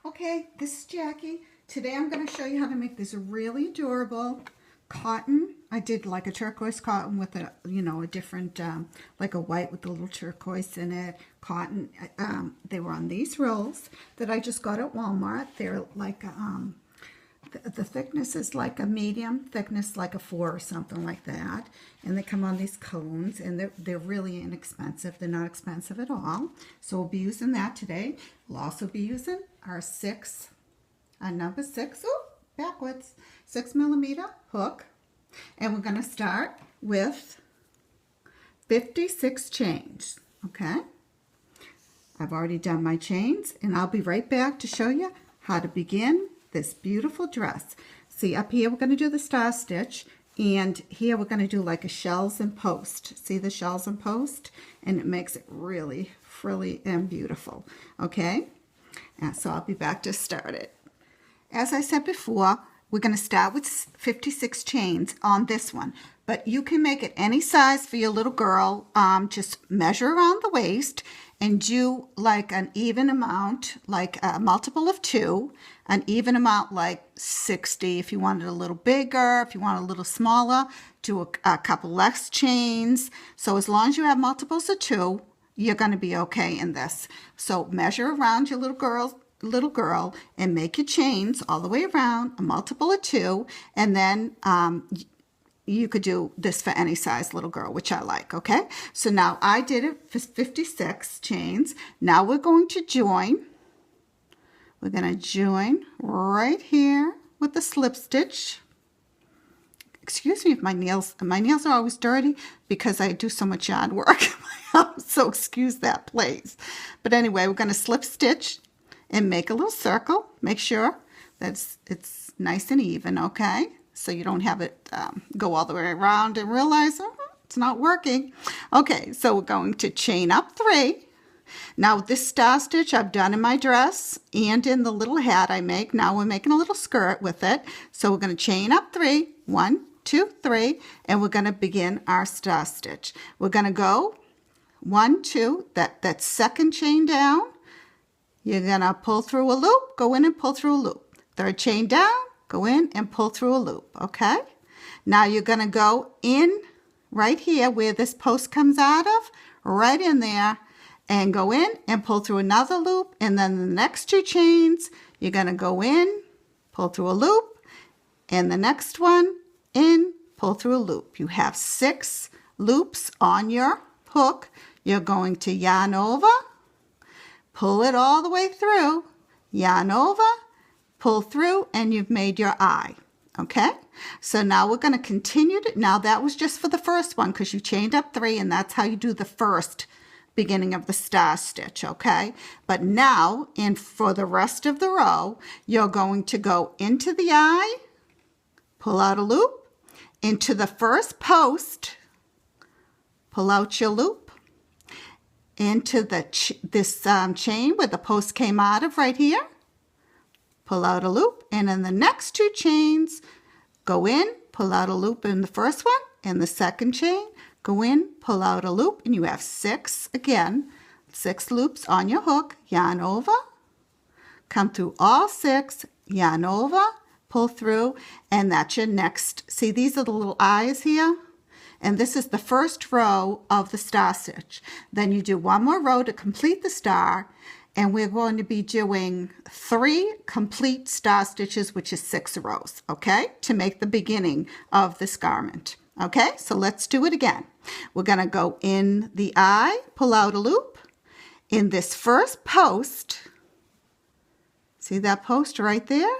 Okay, this is Jackie. Today I'm going to show you how to make this really adorable cotton. I did like a turquoise cotton with a, a different, like a white with a little turquoise in it. Cotton, they were on these rolls that I just got at Walmart. They're like, the thickness is like a medium thickness, like a 4 or something like that. And they come on these cones, and they're really inexpensive. They're not expensive at all. So we'll be using that today. We'll also be using our number 6, backwards, 6mm hook. And we're going to start with 56 chains, okay? I've already done my chains, and I'll be right back to show you how to begin this beautiful dress. See, up here we're going to do the star stitch, and here we're going to do like a shells and post. See the shells and post? And it makes it really frilly and beautiful, okay? And so I'll be back to start it. As I said before, we're going to start with 56 chains on this one, but you can make it any size for your little girl. Just measure around the waist and do like an even amount, like a multiple of 2, an even amount like 60 if you want it a little bigger, if you want it a little smaller, do a couple less chains. So as long as you have multiples of 2, you're going to be okay in this. So measure around your little girl and make your chains all the way around, a multiple of 2, and then you could do this for any size little girl, which I like, okay? So now I did it for 56 chains. Now we're going to join. We're going to join right here with the slip stitch. Excuse me if my nails are always dirty because I do so much yard work. So excuse that, please. But anyway, we're going to slip stitch and make a little circle. Make sure that it's nice and even, okay? So you don't have it go all the way around and realize it's not working. Okay, so we're going to chain up 3. Now this star stitch I've done in my dress and in the little hat I make. Now we're making a little skirt with it. So we're going to chain up 3. 1, 2, 3, and we're going to begin our star stitch. We're going to go 1, 2, that second chain down. You're going to pull through a loop, go in and pull through a loop. Third chain down, go in and pull through a loop, okay? Now you're going to go in right here where this post comes out of, right in there, and go in and pull through another loop, and then the next 2 chains, you're going to go in, pull through a loop, and the next one, in, pull through a loop. You have 6 loops on your hook. You're going to yarn over, pull it all the way through, yarn over, pull through, and you've made your eye, okay? So now we're going to continue to, now that was just for the first one because you chained up 3, and that's how you do the first beginning of the star stitch, okay? But now, and for the rest of the row, you're going to go into the eye, pull out a loop, into the first post, pull out your loop, into the this chain where the post came out of right here, pull out a loop, and in the next 2 chains, go in, pull out a loop in the first one, and the second chain, go in, pull out a loop, and you have 6, again, 6 loops on your hook, yarn over, come through all 6, yarn over, pull through, and that's your next. See, these are the little eyes here, and this is the first row of the star stitch. Then you do 1 more row to complete the star, and we're going to be doing 3 complete star stitches, which is 6 rows, okay, to make the beginning of this garment. Okay, so let's do it again. We're going to go in the eye, pull out a loop. In this first post, see that post right there?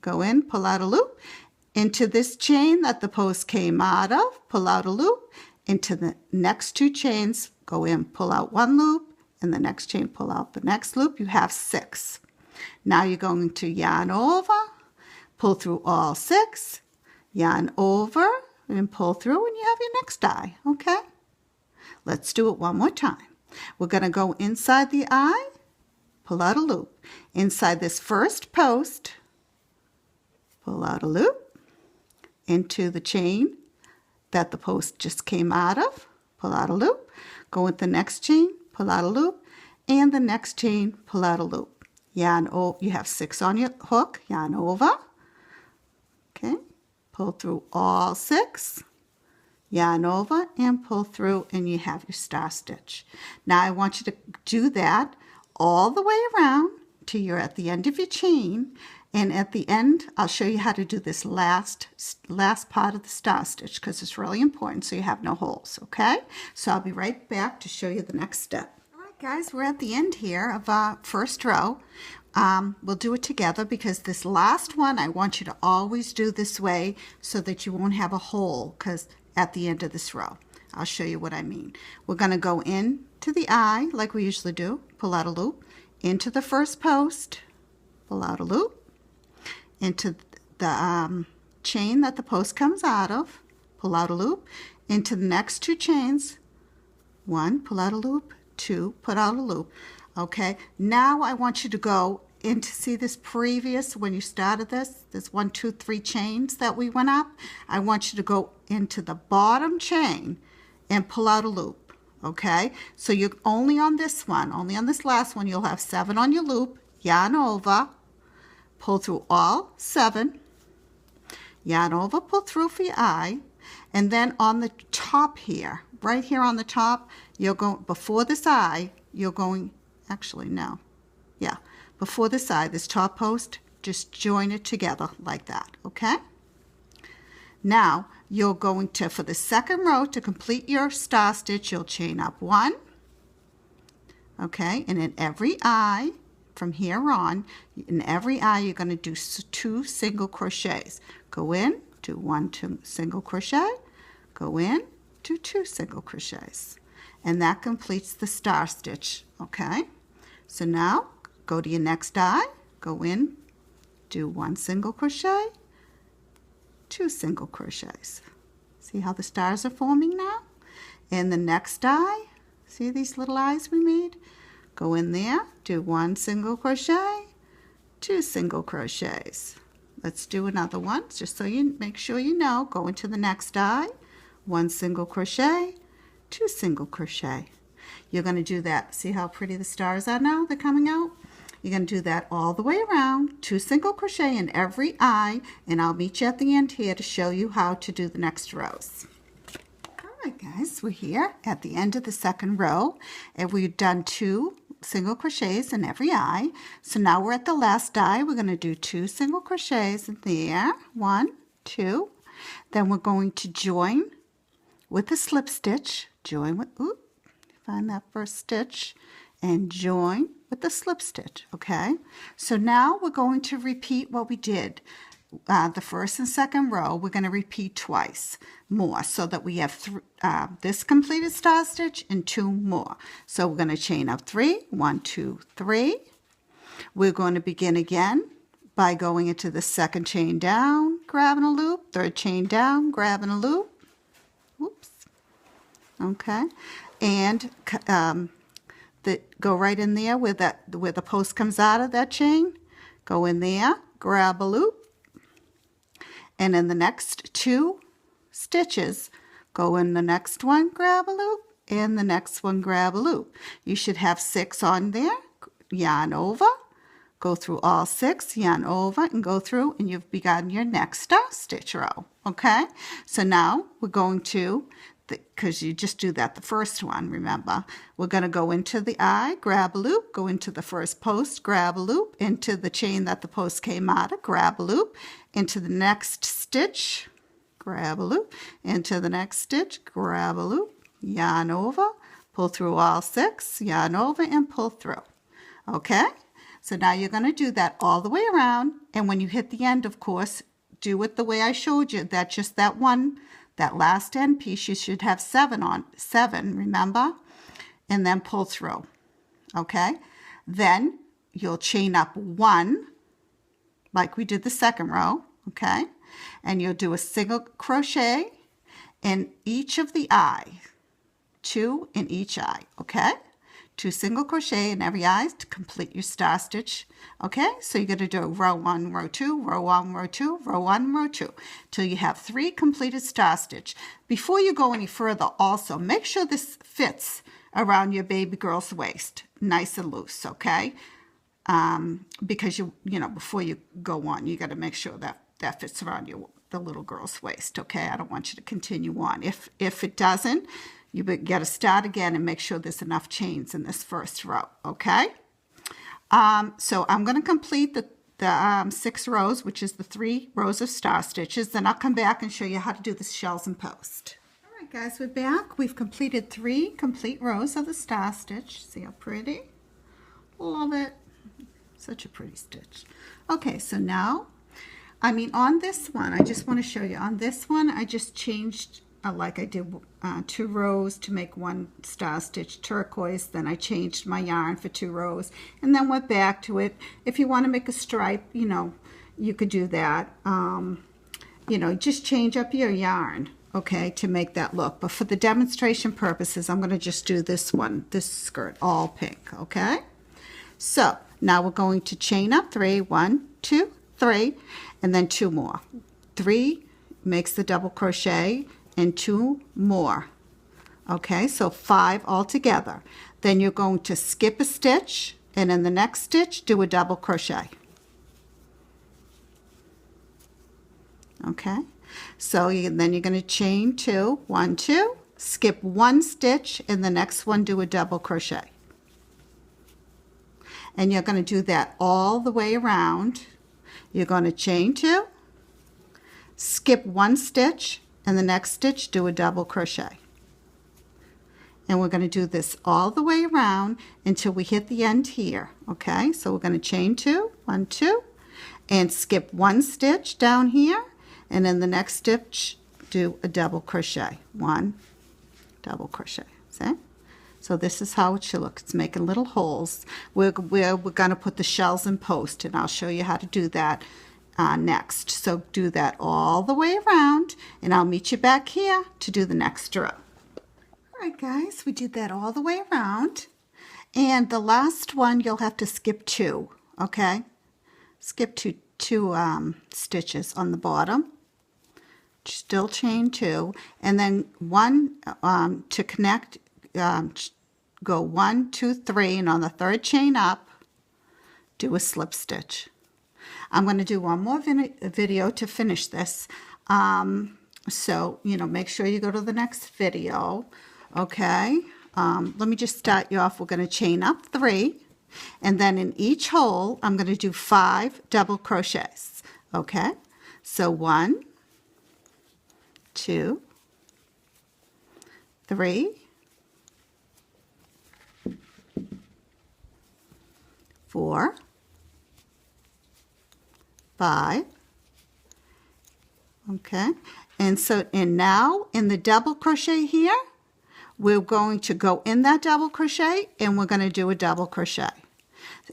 Go in, pull out a loop. Into this chain that the post came out of, pull out a loop. Into the next 2 chains, go in, pull out 1 loop. In the next chain, pull out the next loop. You have 6. Now you're going to yarn over, pull through all 6, yarn over, and pull through, and you have your next eye, okay? Let's do it one more time. We're going to go inside the eye, pull out a loop. Inside this first post, pull out a loop. Into the chain that the post just came out of, pull out a loop. Go with the next chain, pull out a loop, and the next chain, pull out a loop. yarn over, you have 6 on your hook, yarn over, okay, pull through all 6, yarn over and pull through, and you have your star stitch. Now I want you to do that all the way around till you're at the end of your chain, and at the end I'll show you how to do this last part of the star stitch because it's really important so you have no holes, okay? So I'll be right back to show you the next step. All right guys, we're at the end here of our first row. We'll do it together because this last one I want you to always do this way so that you won't have a hole because at the end of this row. I'll show you what I mean. We're going to go in to the eye like we usually do, pull out a loop, into the first post, pull out a loop, into the chain that the post comes out of, pull out a loop, into the next 2 chains, 1, pull out a loop, 2, put out a loop. Okay, now I want you to go into, see this previous, when you started this, there's 1, 2, 3 chains that we went up. I want you to go into the bottom chain and pull out a loop. Okay, so you're only on this one, only on this last one, you'll have 7 on your loop, yarn over, pull through all 7, yarn over, pull through for your eye, and then on the top here, right here on the top, you're going, before this eye, you're going, actually no, yeah, before this eye, this top post, just join it together like that, okay? Now, you're going to, for the second row, to complete your star stitch, you'll chain up 1, okay, and in every eye, from here on, in every eye, you're going to do 2 single crochets. Go in, do 1 single crochet, go in, do 2 single crochets. And that completes the star stitch, okay? So now, go to your next eye, go in, do 1 single crochet, 2 single crochets. See how the stars are forming now? In the next eye, see these little eyes we made? Go in there, do 1 single crochet, 2 single crochets. Let's do another one, just so you make sure you know. Go into the next eye, 1 single crochet, 2 single crochet. You're going to do that. See how pretty the stars are now? They're coming out. You're going to do that all the way around, 2 single crochet in every eye, and I'll meet you at the end here to show you how to do the next rows. All right, guys, we're here at the end of the second row, and we've done 2 single crochets in every eye. So now we're at the last eye. We're going to do 2 single crochets in there, 1, 2. Then we're going to join with the slip stitch. Join with, find that first stitch, and join with the slip stitch, okay? So now we're going to repeat what we did. The first and second row, we're going to repeat twice more so that we have this completed star stitch and 2 more. So we're going to chain up 3, 1, 2, 3. We're going to begin again by going into the second chain down, grabbing a loop, third chain down, grabbing a loop. Oops. Okay. And go right in there where the post comes out of that chain. Go in there, grab a loop. And in the next 2 stitches, go in the next one, grab a loop, and the next one, grab a loop. You should have 6 on there, yarn over, go through all 6, yarn over, and go through, and you've begun your next star stitch row, okay? So now we're going to, because you just do that the first one, remember, we're going to go into the eye, grab a loop, go into the first post, grab a loop, into the chain that the post came out of, grab a loop, into the next stitch, grab a loop, into the next stitch, grab a loop, yarn over, pull through all 6, yarn over, and pull through. Okay? So now you're going to do that all the way around, and when you hit the end, of course, do it the way I showed you, that just that one, that last end piece, you should have 7 on, 7, remember? And then pull through, okay? Then you'll chain up 1, like we did the second row, okay? And you'll do a single crochet in each of the eye, 2 in each eye, okay? 2 single crochet in every eye to complete your star stitch, okay? So you're going to do row 1, row 2, row 1, row 2, row 1, row 2, till you have 3 completed star stitch. Before you go any further, also, make sure this fits around your baby girl's waist, nice and loose, okay? because you know, before you go on, you got to make sure that that fits around the little girl's waist. Okay, I don't want you to continue on. If it doesn't, you got to start again and make sure there's enough chains in this first row. Okay. So I'm going to complete the 6 rows, which is the 3 rows of star stitches. Then I'll come back and show you how to do the shells and post. All right, guys, we're back. We've completed 3 complete rows of the star stitch. See how pretty? Love it. Such a pretty stitch. Okay, so now, on this one, I just want to show you. On this one, I just changed, like I did 2 rows to make 1 star stitch turquoise. Then I changed my yarn for 2 rows and then went back to it. If you want to make a stripe, you know, you could do that. You know, just change up your yarn, okay, to make that look. But for the demonstration purposes, I'm going to just do this one, this skirt, all pink, okay? So now we're going to chain up 3, 1, 2, 3, and then 2 more. 3 makes the double crochet and 2 more. Okay, so 5 altogether. Then you're going to skip a stitch, and in the next stitch, do a double crochet. Okay, so then you're going to chain 2, 1, 2, skip 1 stitch, and the next one do a double crochet. And you're going to do that all the way around. You're going to chain 2, skip 1 stitch, and the next stitch do a double crochet. And we're going to do this all the way around until we hit the end here. Okay, so we're going to chain 2, 1, 2, and skip 1 stitch down here, and in the next stitch do a double crochet. 1 double crochet. See? So this is how it should look. It's making little holes. We're going to put the shells in post, and I'll show you how to do that next. So do that all the way around, and I'll meet you back here to do the next row. All right, guys, we did that all the way around, and the last one you'll have to skip 2. Okay, skip two stitches on the bottom. Still chain 2, and then 1 to connect. Go 1, 2, 3, and on the 3rd chain up, do a slip stitch. I'm going to do one more video to finish this. So, you know, make sure you go to the next video. Okay. Let me just start you off. We're going to chain up 3, and then in each hole, I'm going to do 5 double crochets. Okay. So 1, 2, 3, 4, 5. Okay, and now in the double crochet here, we're going to go in that double crochet and we're going to do a double crochet.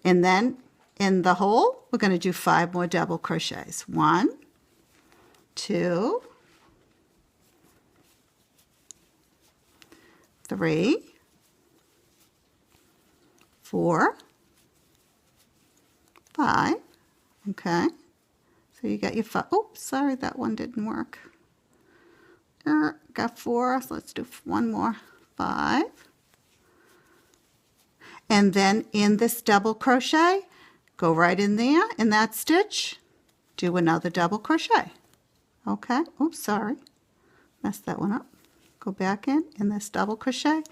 And then in the hole, we're going to do 5 more double crochets. 1, 2, 3, 4, 5. Okay, so you got your 5. Oops, sorry, that one didn't work. Got 4, so let's do 1 more. 5. And then in this double crochet, go right in there in that stitch, do another double crochet. Okay, oops, sorry, messed that one up. Go back in this double crochet,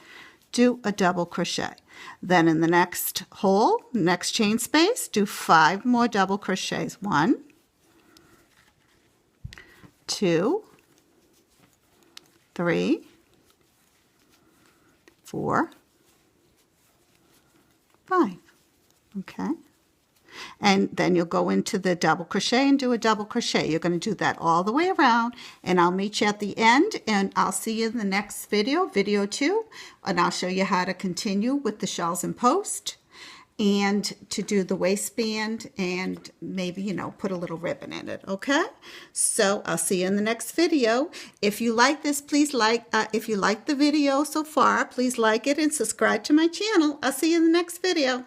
do a double crochet. Then in the next hole, next chain space, do 5 more double crochets. 1, 2, 3, 4, 5. Okay. And then you'll go into the double crochet and do a double crochet. You're going to do that all the way around, and I'll meet you at the end, and I'll see you in the next video, video 2, and I'll show you how to continue with the shells and post and to do the waistband and maybe, you know, put a little ribbon in it. Okay, so I'll see you in the next video. If you like this, please if you like the video so far, please like it and subscribe to my channel. I'll see you in the next video.